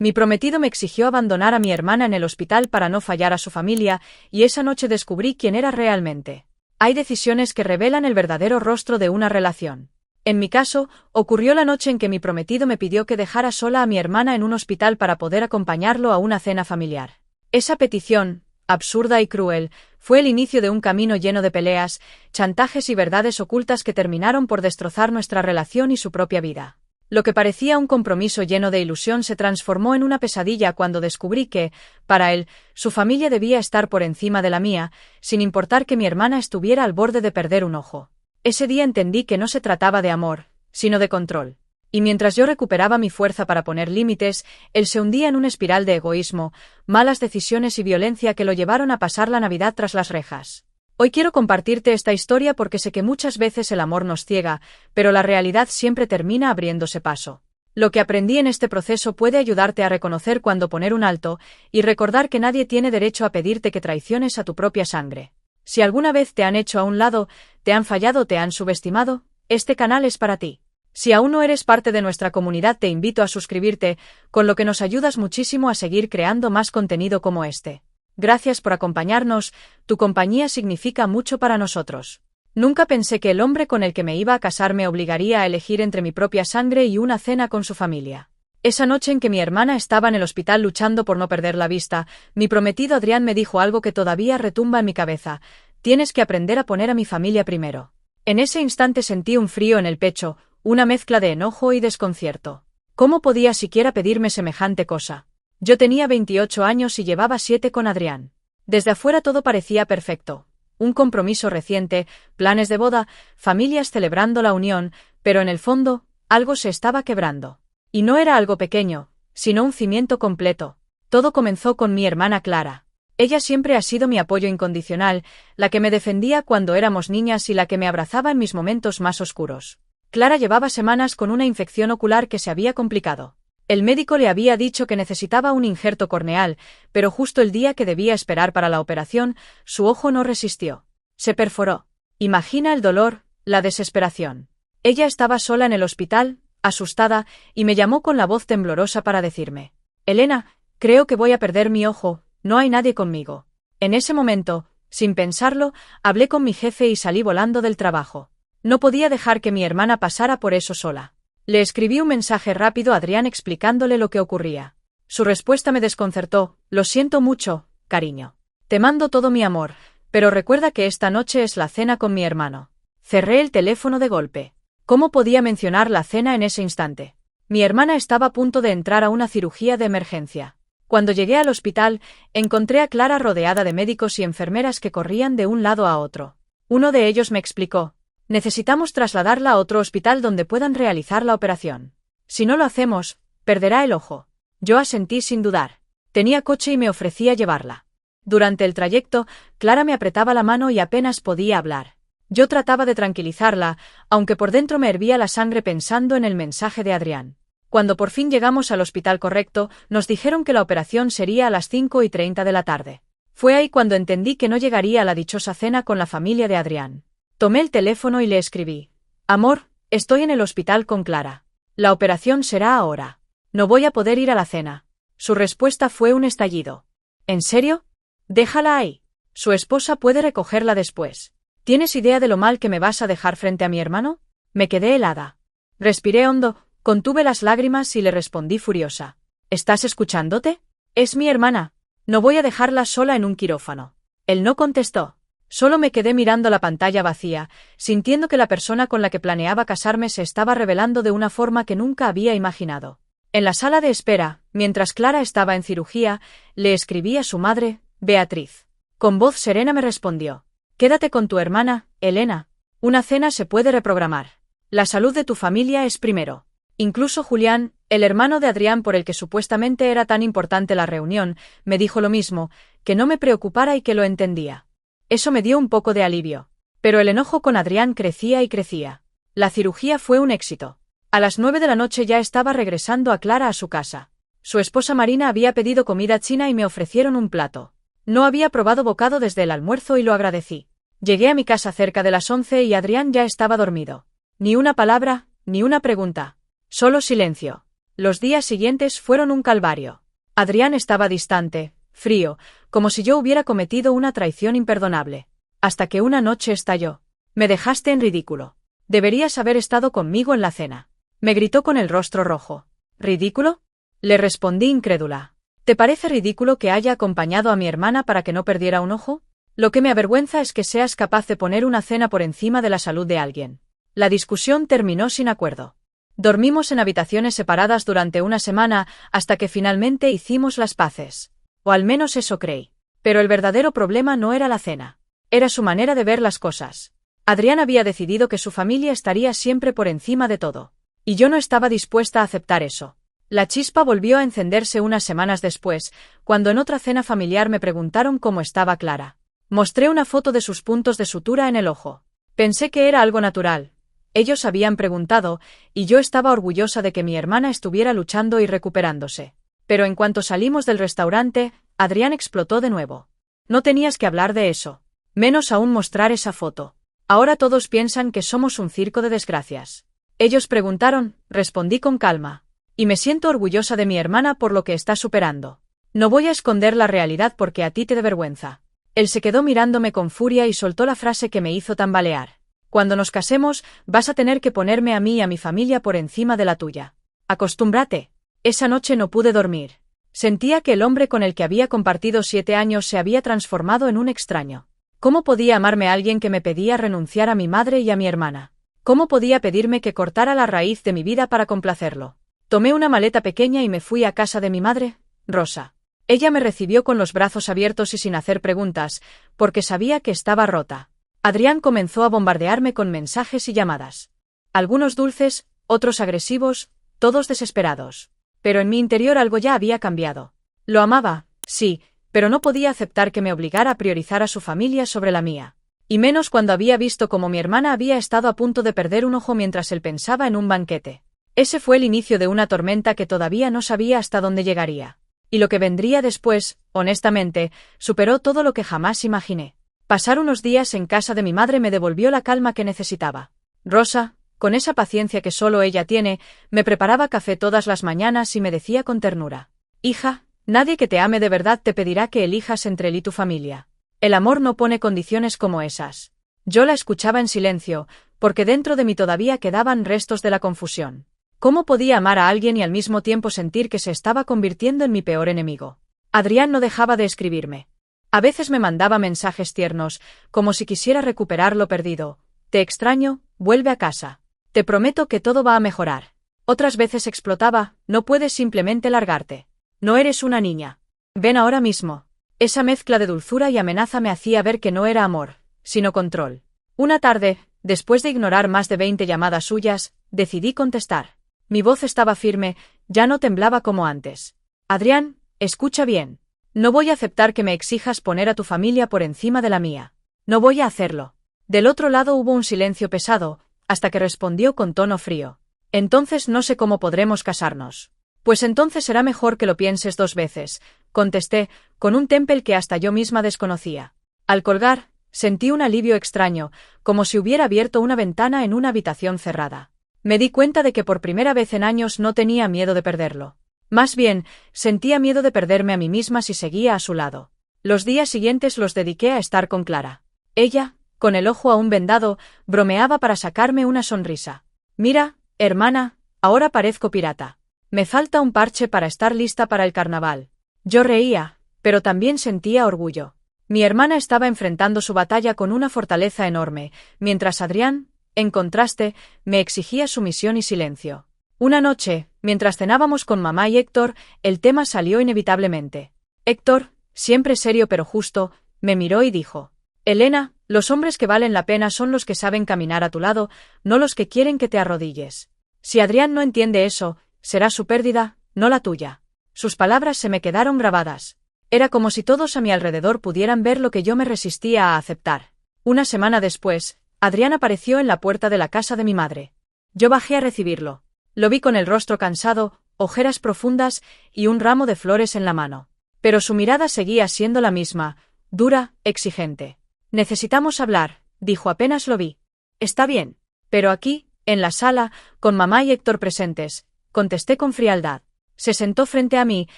Mi prometido me exigió abandonar a mi hermana en el hospital para no fallar a su familia, y esa noche descubrí quién era realmente. Hay decisiones que revelan el verdadero rostro de una relación. En mi caso, ocurrió la noche en que mi prometido me pidió que dejara sola a mi hermana en un hospital para poder acompañarlo a una cena familiar. Esa petición, absurda y cruel, fue el inicio de un camino lleno de peleas, chantajes y verdades ocultas que terminaron por destrozar nuestra relación y su propia vida. Lo que parecía un compromiso lleno de ilusión se transformó en una pesadilla cuando descubrí que, para él, su familia debía estar por encima de la mía, sin importar que mi hermana estuviera al borde de perder un ojo. Ese día entendí que no se trataba de amor, sino de control. Y mientras yo recuperaba mi fuerza para poner límites, él se hundía en una espiral de egoísmo, malas decisiones y violencia que lo llevaron a pasar la Navidad tras las rejas. Hoy quiero compartirte esta historia porque sé que muchas veces el amor nos ciega, pero la realidad siempre termina abriéndose paso. Lo que aprendí en este proceso puede ayudarte a reconocer cuándo poner un alto y recordar que nadie tiene derecho a pedirte que traiciones a tu propia sangre. Si alguna vez te han hecho a un lado, te han fallado o te han subestimado, este canal es para ti. Si aún no eres parte de nuestra comunidad, te invito a suscribirte, con lo que nos ayudas muchísimo a seguir creando más contenido como este. Gracias por acompañarnos, tu compañía significa mucho para nosotros. Nunca pensé que el hombre con el que me iba a casar me obligaría a elegir entre mi propia sangre y una cena con su familia. Esa noche en que mi hermana estaba en el hospital luchando por no perder la vista, mi prometido Adrián me dijo algo que todavía retumba en mi cabeza: tienes que aprender a poner a mi familia primero. En ese instante sentí un frío en el pecho, una mezcla de enojo y desconcierto. ¿Cómo podía siquiera pedirme semejante cosa? Yo tenía 28 años y llevaba 7 con Adrián. Desde afuera todo parecía perfecto. Un compromiso reciente, planes de boda, familias celebrando la unión, pero en el fondo, algo se estaba quebrando. Y no era algo pequeño, sino un cimiento completo. Todo comenzó con mi hermana Clara. Ella siempre ha sido mi apoyo incondicional, la que me defendía cuando éramos niñas y la que me abrazaba en mis momentos más oscuros. Clara llevaba semanas con una infección ocular que se había complicado. El médico le había dicho que necesitaba un injerto corneal, pero justo el día que debía esperar para la operación, su ojo no resistió. Se perforó. Imagina el dolor, la desesperación. Ella estaba sola en el hospital, asustada, y me llamó con la voz temblorosa para decirme: Elena, creo que voy a perder mi ojo, no hay nadie conmigo. En ese momento, sin pensarlo, hablé con mi jefe y salí volando del trabajo. No podía dejar que mi hermana pasara por eso sola. Le escribí un mensaje rápido a Adrián explicándole lo que ocurría. Su respuesta me desconcertó: lo siento mucho, cariño. Te mando todo mi amor, pero recuerda que esta noche es la cena con mi hermano. Cerré el teléfono de golpe. ¿Cómo podía mencionar la cena en ese instante? Mi hermana estaba a punto de entrar a una cirugía de emergencia. Cuando llegué al hospital, encontré a Clara rodeada de médicos y enfermeras que corrían de un lado a otro. Uno de ellos me explicó: necesitamos trasladarla a otro hospital donde puedan realizar la operación. Si no lo hacemos, perderá el ojo. Yo asentí sin dudar. Tenía coche y me ofrecía llevarla. Durante el trayecto, Clara me apretaba la mano y apenas podía hablar. Yo trataba de tranquilizarla, aunque por dentro me hervía la sangre pensando en el mensaje de Adrián. Cuando por fin llegamos al hospital correcto, nos dijeron que la operación sería a las 5:30 de la tarde. Fue ahí cuando entendí que no llegaría a la dichosa cena con la familia de Adrián. Tomé el teléfono y le escribí: amor, estoy en el hospital con Clara. La operación será ahora. No voy a poder ir a la cena. Su respuesta fue un estallido. ¿En serio? Déjala ahí. Su esposa puede recogerla después. ¿Tienes idea de lo mal que me vas a dejar frente a mi hermano? Me quedé helada. Respiré hondo, contuve las lágrimas y le respondí furiosa: ¿estás escuchándote? Es mi hermana. No voy a dejarla sola en un quirófano. Él no contestó. Solo me quedé mirando la pantalla vacía, sintiendo que la persona con la que planeaba casarme se estaba revelando de una forma que nunca había imaginado. En la sala de espera, mientras Clara estaba en cirugía, le escribí a su madre, Beatriz. Con voz serena me respondió: quédate con tu hermana, Elena. Una cena se puede reprogramar. La salud de tu familia es primero. Incluso Julián, el hermano de Adrián por el que supuestamente era tan importante la reunión, me dijo lo mismo, que no me preocupara y que lo entendía. Eso me dio un poco de alivio. Pero el enojo con Adrián crecía y crecía. La cirugía fue un éxito. A las 9 de la noche ya estaba regresando a Clara a su casa. Su esposa Marina había pedido comida china y me ofrecieron un plato. No había probado bocado desde el almuerzo y lo agradecí. Llegué a mi casa cerca de las 11 y Adrián ya estaba dormido. Ni una palabra, ni una pregunta. Solo silencio. Los días siguientes fueron un calvario. Adrián estaba distante, frío, como si yo hubiera cometido una traición imperdonable. Hasta que una noche estalló. Me dejaste en ridículo. Deberías haber estado conmigo en la cena. Me gritó con el rostro rojo. ¿Ridículo? Le respondí incrédula. ¿Te parece ridículo que haya acompañado a mi hermana para que no perdiera un ojo? Lo que me avergüenza es que seas capaz de poner una cena por encima de la salud de alguien. La discusión terminó sin acuerdo. Dormimos en habitaciones separadas durante una semana hasta que finalmente hicimos las paces. O al menos eso creí. Pero el verdadero problema no era la cena. Era su manera de ver las cosas. Adrián había decidido que su familia estaría siempre por encima de todo. Y yo no estaba dispuesta a aceptar eso. La chispa volvió a encenderse unas semanas después, cuando en otra cena familiar me preguntaron cómo estaba Clara. Mostré una foto de sus puntos de sutura en el ojo. Pensé que era algo natural. Ellos habían preguntado, y yo estaba orgullosa de que mi hermana estuviera luchando y recuperándose. Pero en cuanto salimos del restaurante, Adrián explotó de nuevo. No tenías que hablar de eso. Menos aún mostrar esa foto. Ahora todos piensan que somos un circo de desgracias. Ellos preguntaron, respondí con calma. Y me siento orgullosa de mi hermana por lo que está superando. No voy a esconder la realidad porque a ti te dé vergüenza. Él se quedó mirándome con furia y soltó la frase que me hizo tambalear. Cuando nos casemos, vas a tener que ponerme a mí y a mi familia por encima de la tuya. Acostúmbrate. Esa noche no pude dormir. Sentía que el hombre con el que había compartido 7 años se había transformado en un extraño. ¿Cómo podía amarme a alguien que me pedía renunciar a mi madre y a mi hermana? ¿Cómo podía pedirme que cortara la raíz de mi vida para complacerlo? Tomé una maleta pequeña y me fui a casa de mi madre, Rosa. Ella me recibió con los brazos abiertos y sin hacer preguntas, porque sabía que estaba rota. Adrián comenzó a bombardearme con mensajes y llamadas. Algunos dulces, otros agresivos, todos desesperados. Pero en mi interior algo ya había cambiado. Lo amaba, sí, pero no podía aceptar que me obligara a priorizar a su familia sobre la mía. Y menos cuando había visto cómo mi hermana había estado a punto de perder un ojo mientras él pensaba en un banquete. Ese fue el inicio de una tormenta que todavía no sabía hasta dónde llegaría. Y lo que vendría después, honestamente, superó todo lo que jamás imaginé. Pasar unos días en casa de mi madre me devolvió la calma que necesitaba. Rosa, con esa paciencia que solo ella tiene, me preparaba café todas las mañanas y me decía con ternura: «Hija, nadie que te ame de verdad te pedirá que elijas entre él y tu familia. El amor no pone condiciones como esas». Yo la escuchaba en silencio, porque dentro de mí todavía quedaban restos de la confusión. ¿Cómo podía amar a alguien y al mismo tiempo sentir que se estaba convirtiendo en mi peor enemigo? Adrián no dejaba de escribirme. A veces me mandaba mensajes tiernos, como si quisiera recuperar lo perdido. «Te extraño, vuelve a casa. Te prometo que todo va a mejorar». Otras veces explotaba: «No puedes simplemente largarte. No eres una niña. Ven ahora mismo». Esa mezcla de dulzura y amenaza me hacía ver que no era amor, sino control. Una tarde, después de ignorar más de 20 llamadas suyas, decidí contestar. Mi voz estaba firme, ya no temblaba como antes. «Adrián, escucha bien. No voy a aceptar que me exijas poner a tu familia por encima de la mía. No voy a hacerlo». Del otro lado hubo un silencio pesado, hasta que respondió con tono frío: «Entonces no sé cómo podremos casarnos». «Pues entonces será mejor que lo pienses 2 veces», contesté, con un temple que hasta yo misma desconocía. Al colgar, sentí un alivio extraño, como si hubiera abierto una ventana en una habitación cerrada. Me di cuenta de que por primera vez en años no tenía miedo de perderlo. Más bien, sentía miedo de perderme a mí misma si seguía a su lado. Los días siguientes los dediqué a estar con Clara. Ella, con el ojo aún vendado, bromeaba para sacarme una sonrisa. «Mira, hermana, ahora parezco pirata. Me falta un parche para estar lista para el carnaval». Yo reía, pero también sentía orgullo. Mi hermana estaba enfrentando su batalla con una fortaleza enorme, mientras Adrián, en contraste, me exigía sumisión y silencio. Una noche, mientras cenábamos con mamá y Héctor, el tema salió inevitablemente. Héctor, siempre serio pero justo, me miró y dijo: «Elena, los hombres que valen la pena son los que saben caminar a tu lado, no los que quieren que te arrodilles. Si Adrián no entiende eso, será su pérdida, no la tuya». Sus palabras se me quedaron grabadas. Era como si todos a mi alrededor pudieran ver lo que yo me resistía a aceptar. Una semana después, Adrián apareció en la puerta de la casa de mi madre. Yo bajé a recibirlo. Lo vi con el rostro cansado, ojeras profundas y un ramo de flores en la mano. Pero su mirada seguía siendo la misma, dura, exigente. «Necesitamos hablar», dijo apenas lo vi. «Está bien. Pero aquí, en la sala, con mamá y Héctor presentes, contesté con frialdad. Se sentó frente a mí,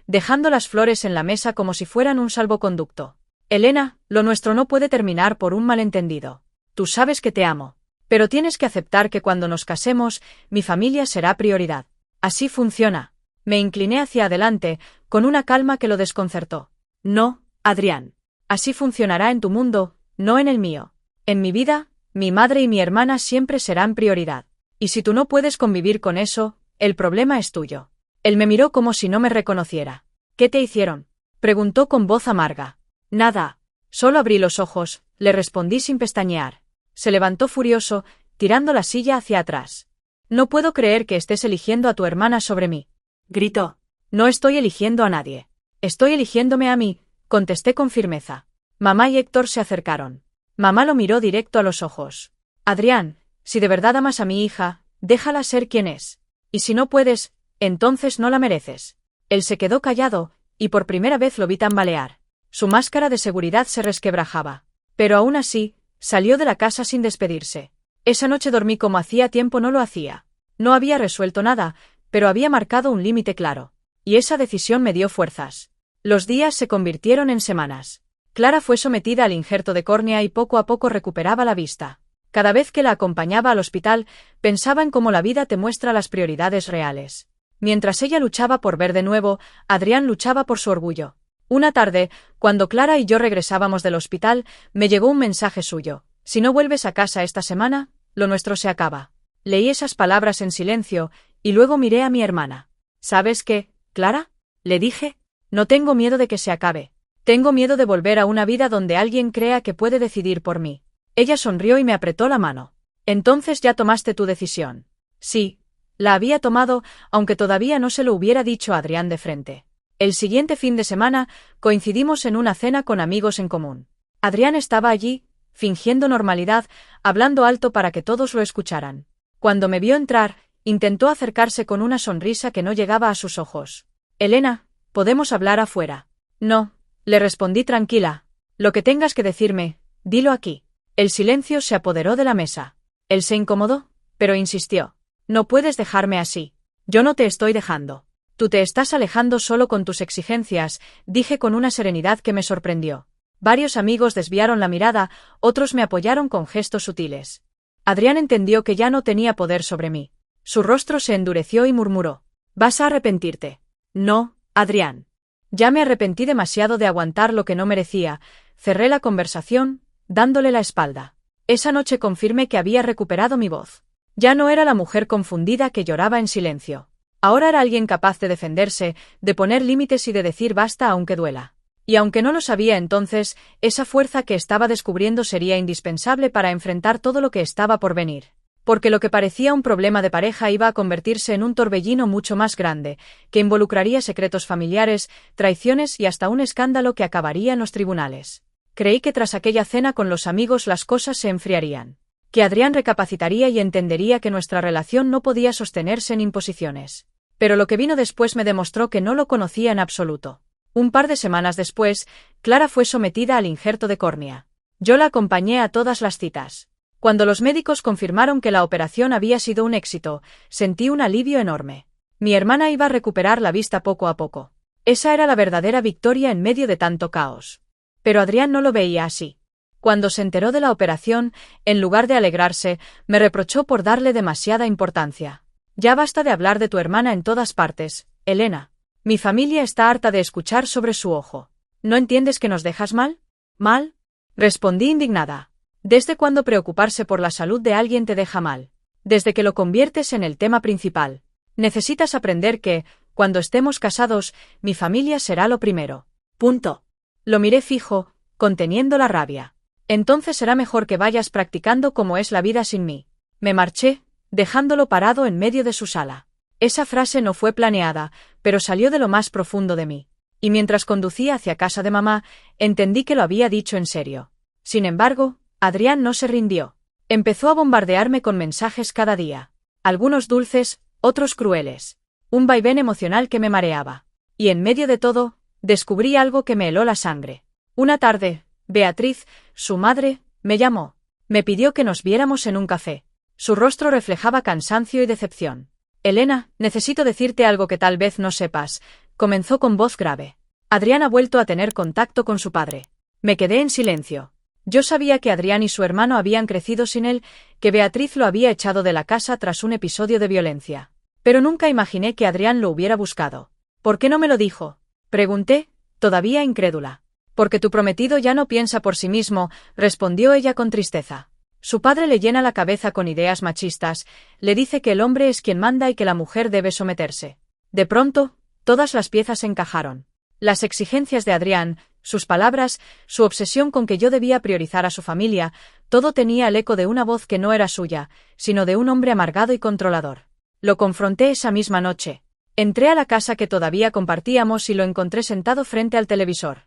dejando las flores en la mesa como si fueran un salvoconducto. Elena, lo nuestro no puede terminar por un malentendido. Tú sabes que te amo. Pero tienes que aceptar que cuando nos casemos, mi familia será prioridad. Así funciona. Me incliné hacia adelante, con una calma que lo desconcertó. No, Adrián. Así funcionará en tu mundo, no en el mío. En mi vida, mi madre y mi hermana siempre serán prioridad. Y si tú no puedes convivir con eso, el problema es tuyo. Él me miró como si no me reconociera. ¿Qué te hicieron?, preguntó con voz amarga. Nada. Solo abrí los ojos, le respondí sin pestañear. Se levantó furioso, tirando la silla hacia atrás. No puedo creer que estés eligiendo a tu hermana sobre mí, gritó. No estoy eligiendo a nadie. Estoy eligiéndome a mí, contesté con firmeza. Mamá y Héctor se acercaron. Mamá lo miró directo a los ojos. Adrián, si de verdad amas a mi hija, déjala ser quien es. Y si no puedes, entonces no la mereces. Él se quedó callado, y por primera vez lo vi tambalear. Su máscara de seguridad se resquebrajaba. Pero aún así, salió de la casa sin despedirse. Esa noche dormí como hacía tiempo no lo hacía. No había resuelto nada, pero había marcado un límite claro. Y esa decisión me dio fuerzas. Los días se convirtieron en semanas. Clara fue sometida al injerto de córnea y poco a poco recuperaba la vista. Cada vez que la acompañaba al hospital, pensaba en cómo la vida te muestra las prioridades reales. Mientras ella luchaba por ver de nuevo, Adrián luchaba por su orgullo. Una tarde, cuando Clara y yo regresábamos del hospital, me llegó un mensaje suyo. Si no vuelves a casa esta semana, lo nuestro se acaba. Leí esas palabras en silencio, y luego miré a mi hermana. ¿Sabes qué, Clara?, le dije. No tengo miedo de que se acabe. Tengo miedo de volver a una vida donde alguien crea que puede decidir por mí. Ella sonrió y me apretó la mano. Entonces ya tomaste tu decisión. Sí, la había tomado, aunque todavía no se lo hubiera dicho a Adrián de frente. El siguiente fin de semana, coincidimos en una cena con amigos en común. Adrián estaba allí, fingiendo normalidad, hablando alto para que todos lo escucharan. Cuando me vio entrar, intentó acercarse con una sonrisa que no llegaba a sus ojos. Elena, ¿podemos hablar afuera? No, le respondí tranquila. Lo que tengas que decirme, dilo aquí. El silencio se apoderó de la mesa. Él se incomodó, pero insistió. No puedes dejarme así. Yo no te estoy dejando. Tú te estás alejando solo con tus exigencias, dije con una serenidad que me sorprendió. Varios amigos desviaron la mirada, otros me apoyaron con gestos sutiles. Adrián entendió que ya no tenía poder sobre mí. Su rostro se endureció y murmuró. ¿Vas a arrepentirte? No, Adrián. Ya me arrepentí demasiado de aguantar lo que no merecía. Cerré la conversación, dándole la espalda. Esa noche confirmé que había recuperado mi voz. Ya no era la mujer confundida que lloraba en silencio. Ahora era alguien capaz de defenderse, de poner límites y de decir basta aunque duela. Y aunque no lo sabía entonces, esa fuerza que estaba descubriendo sería indispensable para enfrentar todo lo que estaba por venir. Porque lo que parecía un problema de pareja iba a convertirse en un torbellino mucho más grande, que involucraría secretos familiares, traiciones y hasta un escándalo que acabaría en los tribunales. Creí que tras aquella cena con los amigos las cosas se enfriarían. Que Adrián recapacitaría y entendería que nuestra relación no podía sostenerse en imposiciones. Pero lo que vino después me demostró que no lo conocía en absoluto. Un par de semanas después, Clara fue sometida al injerto de córnea. Yo la acompañé a todas las citas. Cuando los médicos confirmaron que la operación había sido un éxito, sentí un alivio enorme. Mi hermana iba a recuperar la vista poco a poco. Esa era la verdadera victoria en medio de tanto caos. Pero Adrián no lo veía así. Cuando se enteró de la operación, en lugar de alegrarse, me reprochó por darle demasiada importancia. Ya basta de hablar de tu hermana en todas partes, Elena. Mi familia está harta de escuchar sobre su ojo. ¿No entiendes que nos dejas mal? ¿Mal? Respondí indignada. ¿Desde cuándo preocuparse por la salud de alguien te deja mal? Desde que lo conviertes en el tema principal. Necesitas aprender que, cuando estemos casados, mi familia será lo primero. Punto. Lo miré fijo, conteniendo la rabia. Entonces será mejor que vayas practicando cómo es la vida sin mí. Me marché, dejándolo parado en medio de su sala. Esa frase no fue planeada, pero salió de lo más profundo de mí. Y mientras conducía hacia casa de mamá, entendí que lo había dicho en serio. Sin embargo, Adrián no se rindió. Empezó a bombardearme con mensajes cada día. Algunos dulces, otros crueles. Un vaivén emocional que me mareaba. Y en medio de todo, descubrí algo que me heló la sangre. Una tarde, Beatriz, su madre, me llamó. Me pidió que nos viéramos en un café. Su rostro reflejaba cansancio y decepción. Elena, necesito decirte algo que tal vez no sepas, comenzó con voz grave. Adrián ha vuelto a tener contacto con su padre. Me quedé en silencio. Yo sabía que Adrián y su hermano habían crecido sin él, que Beatriz lo había echado de la casa tras un episodio de violencia. Pero nunca imaginé que Adrián lo hubiera buscado. ¿Por qué no me lo dijo? Pregunté, todavía incrédula. Porque tu prometido ya no piensa por sí mismo, respondió ella con tristeza. Su padre le llena la cabeza con ideas machistas, le dice que el hombre es quien manda y que la mujer debe someterse. De pronto, todas las piezas encajaron. Las exigencias de Adrián, sus palabras, su obsesión con que yo debía priorizar a su familia, todo tenía el eco de una voz que no era suya, sino de un hombre amargado y controlador. Lo confronté esa misma noche. Entré a la casa que todavía compartíamos y lo encontré sentado frente al televisor.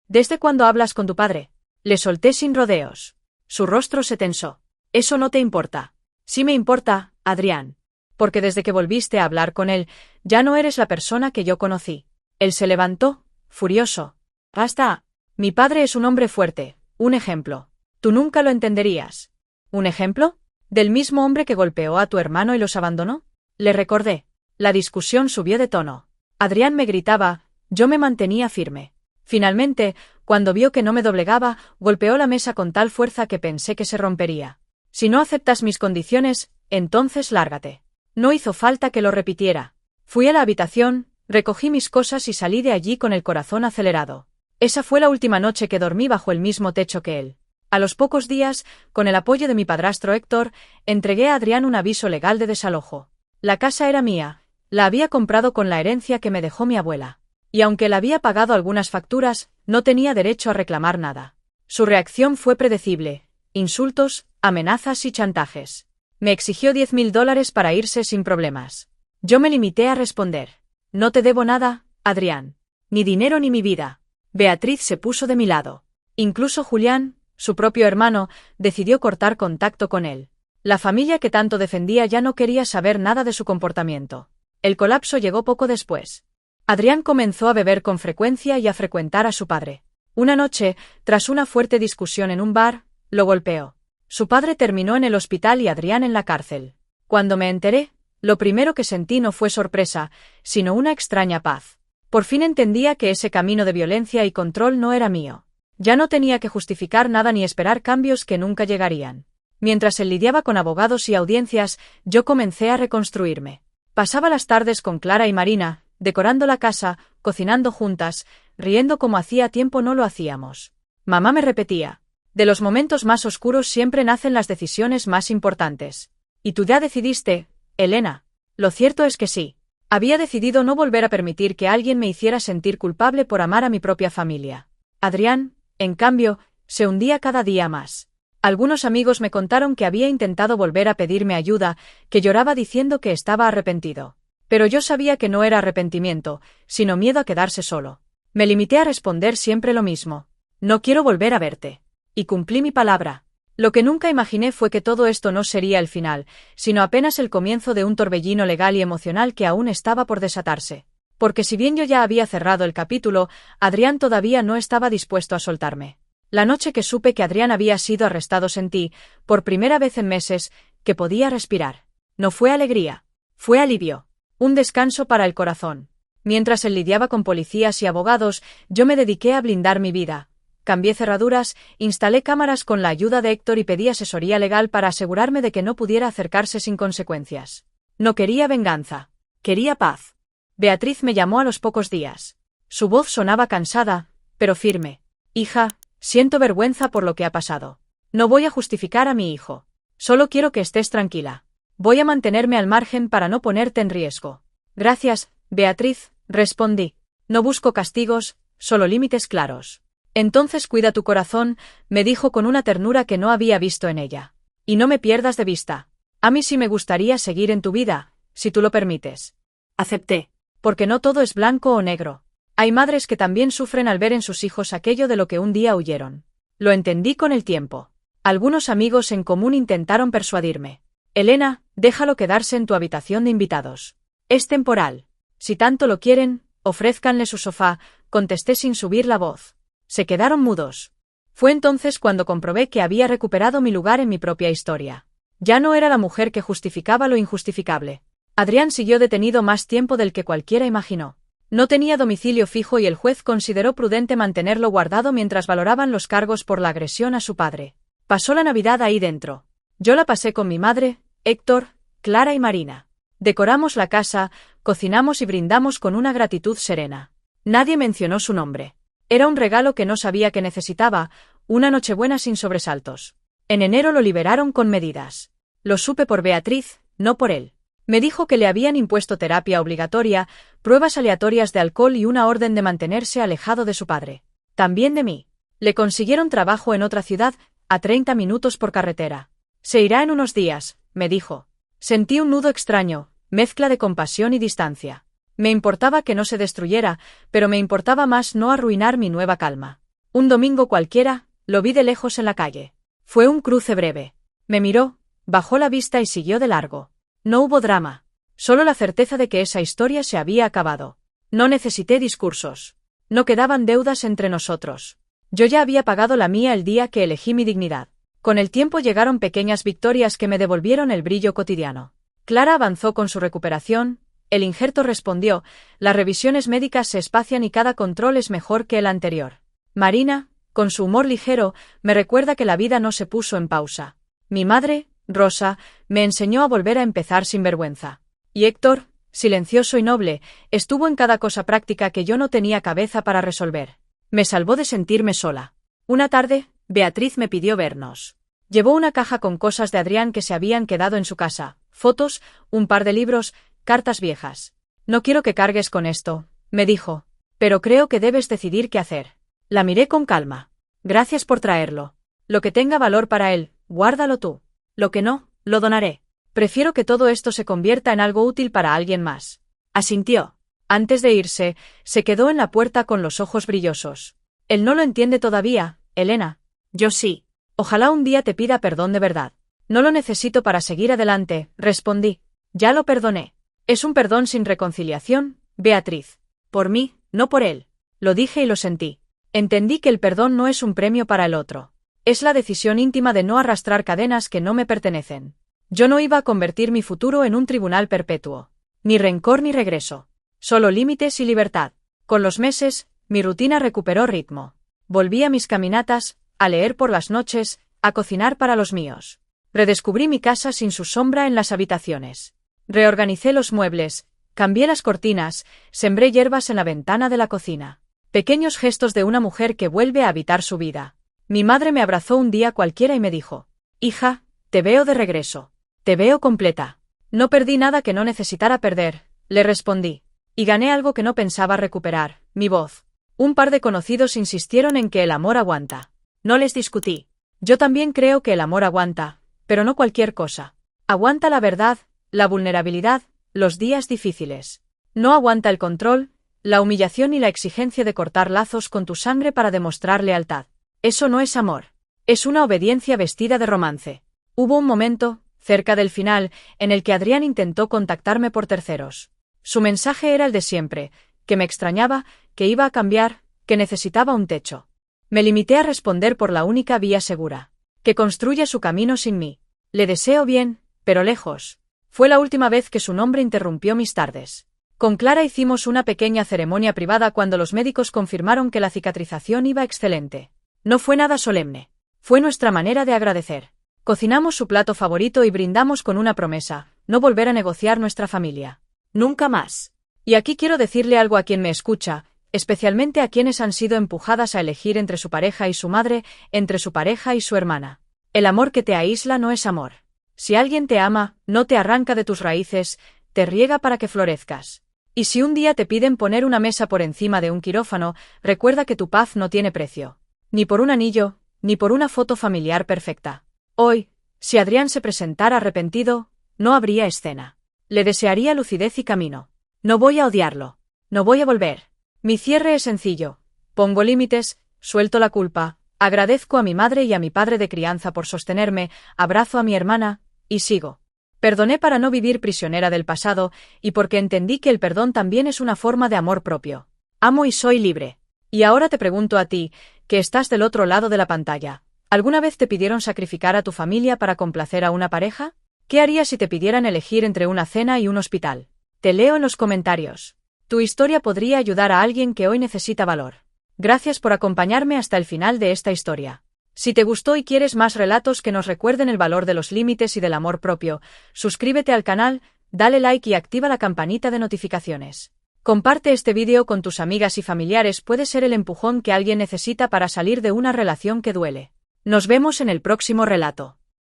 ¿Desde cuándo hablas con tu padre? Le solté sin rodeos. Su rostro se tensó. Eso no te importa. Sí me importa, Adrián. Porque desde que volviste a hablar con él, ya no eres la persona que yo conocí. Él se levantó, furioso. Basta. Mi padre es un hombre fuerte, un ejemplo. Tú nunca lo entenderías. ¿Un ejemplo? ¿Del mismo hombre que golpeó a tu hermano y los abandonó? Le recordé. La discusión subió de tono. Adrián me gritaba, yo me mantenía firme. Finalmente, cuando vio que no me doblegaba, golpeó la mesa con tal fuerza que pensé que se rompería. Si no aceptas mis condiciones, entonces lárgate. No hizo falta que lo repitiera. Fui a la habitación, recogí mis cosas y salí de allí con el corazón acelerado. Esa fue la última noche que dormí bajo el mismo techo que él. A los pocos días, con el apoyo de mi padrastro Héctor, entregué a Adrián un aviso legal de desalojo. La casa era mía, la había comprado con la herencia que me dejó mi abuela. Y aunque le había pagado algunas facturas, no tenía derecho a reclamar nada. Su reacción fue predecible: insultos, amenazas y chantajes. Me exigió $10.000 para irse sin problemas. Yo me limité a responder: no te debo nada, Adrián. Ni dinero ni mi vida. Beatriz se puso de mi lado. Incluso Julián, su propio hermano, decidió cortar contacto con él. La familia que tanto defendía ya no quería saber nada de su comportamiento. El colapso llegó poco después. Adrián comenzó a beber con frecuencia y a frecuentar a su padre. Una noche, tras una fuerte discusión en un bar, lo golpeó. Su padre terminó en el hospital y Adrián en la cárcel. Cuando me enteré, lo primero que sentí no fue sorpresa, sino una extraña paz. Por fin entendía que ese camino de violencia y control no era mío. Ya no tenía que justificar nada ni esperar cambios que nunca llegarían. Mientras él lidiaba con abogados y audiencias, yo comencé a reconstruirme. Pasaba las tardes con Clara y Marina, decorando la casa, cocinando juntas, riendo como hacía tiempo no lo hacíamos. Mamá me repetía: de los momentos más oscuros siempre nacen las decisiones más importantes. ¿Y tú ya decidiste, Elena? Lo cierto es que sí. Había decidido no volver a permitir que alguien me hiciera sentir culpable por amar a mi propia familia. Adrián, en cambio, se hundía cada día más. Algunos amigos me contaron que había intentado volver a pedirme ayuda, que lloraba diciendo que estaba arrepentido. Pero yo sabía que no era arrepentimiento, sino miedo a quedarse solo. Me limité a responder siempre lo mismo: no quiero volver a verte. Y cumplí mi palabra. Lo que nunca imaginé fue que todo esto no sería el final, sino apenas el comienzo de un torbellino legal y emocional que aún estaba por desatarse. Porque si bien yo ya había cerrado el capítulo, Adrián todavía no estaba dispuesto a soltarme. La noche que supe que Adrián había sido arrestado sentí, por primera vez en meses, que podía respirar. No fue alegría, fue alivio. Un descanso para el corazón. Mientras él lidiaba con policías y abogados, yo me dediqué a blindar mi vida. Cambié cerraduras, instalé cámaras con la ayuda de Héctor y pedí asesoría legal para asegurarme de que no pudiera acercarse sin consecuencias. No quería venganza. Quería paz. Beatriz me llamó a los pocos días. Su voz sonaba cansada, pero firme. Hija, siento vergüenza por lo que ha pasado. No voy a justificar a mi hijo. Solo quiero que estés tranquila. Voy a mantenerme al margen para no ponerte en riesgo. Gracias, Beatriz, respondí. No busco castigos, solo límites claros. Entonces cuida tu corazón, me dijo con una ternura que no había visto en ella. Y no me pierdas de vista. A mí sí me gustaría seguir en tu vida, si tú lo permites. Acepté. Porque no todo es blanco o negro. Hay madres que también sufren al ver en sus hijos aquello de lo que un día huyeron. Lo entendí con el tiempo. Algunos amigos en común intentaron persuadirme. Elena, déjalo quedarse en tu habitación de invitados. Es temporal. Si tanto lo quieren, ofrézcanle su sofá, contesté sin subir la voz. Se quedaron mudos. Fue entonces cuando comprobé que había recuperado mi lugar en mi propia historia. Ya no era la mujer que justificaba lo injustificable. Adrián siguió detenido más tiempo del que cualquiera imaginó. No tenía domicilio fijo y el juez consideró prudente mantenerlo guardado mientras valoraban los cargos por la agresión a su padre. Pasó la Navidad ahí dentro. Yo la pasé con mi madre, Héctor, Clara y Marina. Decoramos la casa, cocinamos y brindamos con una gratitud serena. Nadie mencionó su nombre. Era un regalo que no sabía que necesitaba, una Nochebuena sin sobresaltos. En enero lo liberaron con medidas. Lo supe por Beatriz, no por él. Me dijo que le habían impuesto terapia obligatoria, pruebas aleatorias de alcohol y una orden de mantenerse alejado de su padre. También de mí. Le consiguieron trabajo en otra ciudad, a 30 minutos por carretera. Se irá en unos días, me dijo. Sentí un nudo extraño, mezcla de compasión y distancia. Me importaba que no se destruyera, pero me importaba más no arruinar mi nueva calma. Un domingo cualquiera, lo vi de lejos en la calle. Fue un cruce breve. Me miró, bajó la vista y siguió de largo. No hubo drama. Solo la certeza de que esa historia se había acabado. No necesité discursos. No quedaban deudas entre nosotros. Yo ya había pagado la mía el día que elegí mi dignidad. Con el tiempo llegaron pequeñas victorias que me devolvieron el brillo cotidiano. Clara avanzó con su recuperación, el injerto respondió, las revisiones médicas se espacian y cada control es mejor que el anterior. Marina, con su humor ligero, me recuerda que la vida no se puso en pausa. Mi madre, Rosa, me enseñó a volver a empezar sin vergüenza. Y Héctor, silencioso y noble, estuvo en cada cosa práctica que yo no tenía cabeza para resolver. Me salvó de sentirme sola. Una tarde, Beatriz me pidió vernos. Llevó una caja con cosas de Adrián que se habían quedado en su casa, fotos, un par de libros, cartas viejas. No quiero que cargues con esto, me dijo, pero creo que debes decidir qué hacer. La miré con calma. Gracias por traerlo. Lo que tenga valor para él, guárdalo tú. Lo que no, lo donaré. Prefiero que todo esto se convierta en algo útil para alguien más. Asintió. Antes de irse, se quedó en la puerta con los ojos brillosos. Él no lo entiende todavía, Elena. Yo sí. Ojalá un día te pida perdón de verdad. No lo necesito para seguir adelante, respondí. Ya lo perdoné. Es un perdón sin reconciliación, Beatriz. Por mí, no por él. Lo dije y lo sentí. Entendí que el perdón no es un premio para el otro. Es la decisión íntima de no arrastrar cadenas que no me pertenecen. Yo no iba a convertir mi futuro en un tribunal perpetuo. Ni rencor ni regreso. Solo límites y libertad. Con los meses, mi rutina recuperó ritmo. Volví a mis caminatas, a leer por las noches, a cocinar para los míos. Redescubrí mi casa sin su sombra en las habitaciones. Reorganicé los muebles, cambié las cortinas, sembré hierbas en la ventana de la cocina. Pequeños gestos de una mujer que vuelve a habitar su vida. Mi madre me abrazó un día cualquiera y me dijo, hija, te veo de regreso. Te veo completa. No perdí nada que no necesitara perder, le respondí. Y gané algo que no pensaba recuperar, mi voz. Un par de conocidos insistieron en que el amor aguanta. No les discutí. Yo también creo que el amor aguanta, pero no cualquier cosa. Aguanta la verdad, la vulnerabilidad, los días difíciles. No aguanta el control, la humillación y la exigencia de cortar lazos con tu sangre para demostrar lealtad. Eso no es amor. Es una obediencia vestida de romance. Hubo un momento, cerca del final, en el que Adrián intentó contactarme por terceros. Su mensaje era el de siempre, que me extrañaba, que iba a cambiar, que necesitaba un techo. Me limité a responder por la única vía segura. Que construya su camino sin mí. Le deseo bien, pero lejos. Fue la última vez que su nombre interrumpió mis tardes. Con Clara hicimos una pequeña ceremonia privada cuando los médicos confirmaron que la cicatrización iba excelente. No fue nada solemne. Fue nuestra manera de agradecer. Cocinamos su plato favorito y brindamos con una promesa, no volver a negociar nuestra familia. Nunca más. Y aquí quiero decirle algo a quien me escucha, especialmente a quienes han sido empujadas a elegir entre su pareja y su madre, entre su pareja y su hermana. El amor que te aísla no es amor. Si alguien te ama, no te arranca de tus raíces, te riega para que florezcas. Y si un día te piden poner una mesa por encima de un quirófano, recuerda que tu paz no tiene precio. Ni por un anillo, ni por una foto familiar perfecta. Hoy, si Adrián se presentara arrepentido, no habría escena. Le desearía lucidez y camino. No voy a odiarlo. No voy a volver. Mi cierre es sencillo. Pongo límites, suelto la culpa, agradezco a mi madre y a mi padre de crianza por sostenerme, abrazo a mi hermana, y sigo. Perdoné para no vivir prisionera del pasado, y porque entendí que el perdón también es una forma de amor propio. Amo y soy libre. Y ahora te pregunto a ti, que estás del otro lado de la pantalla. ¿Alguna vez te pidieron sacrificar a tu familia para complacer a una pareja? ¿Qué harías si te pidieran elegir entre una cena y un hospital? Te leo en los comentarios. Tu historia podría ayudar a alguien que hoy necesita valor. Gracias por acompañarme hasta el final de esta historia. Si te gustó y quieres más relatos que nos recuerden el valor de los límites y del amor propio, suscríbete al canal, dale like y activa la campanita de notificaciones. Comparte este vídeo con tus amigas y familiares, puede ser el empujón que alguien necesita para salir de una relación que duele. Nos vemos en el próximo relato.